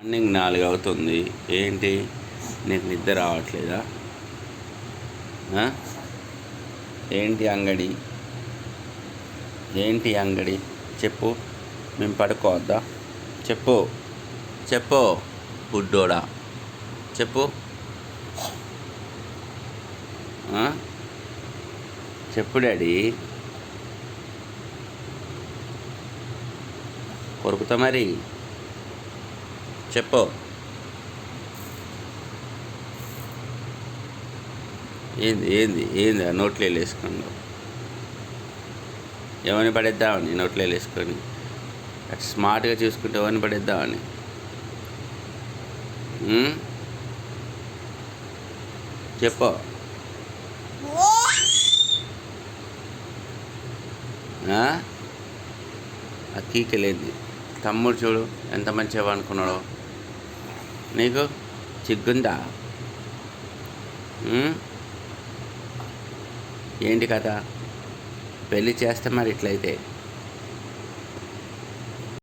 Morning 4 అవుతుంది. ఏంటి నీకు నిద్ర రావట్లేదా? ఏంటి అంగడి? ఏంటి అంగడి? చెప్పు. మేము పడుకోవద్దా? చెప్పు చెప్పు బుడ్డోడా, చెప్పు. చెప్పు డాడీ. కొరుకుతా మరి. చెప్పు. ఏంది ఏంది ఏంది ఆ నోట్లో వేసుకున్నావు? ఎవరిని పడేద్దామని నోట్లో వేసుకొని అటు స్మార్ట్గా చూసుకుంటే ఎవరిని పడేద్దామని? చెప్పు. ఆ కీకలేంది? తమ్ముడు చూడు ఎంత మంచిగా అనుకున్నాడో. నీకు చిగ్గుందా? ఏంటి కథ? పెళ్ళి చేస్తే మరి ఇట్లయితే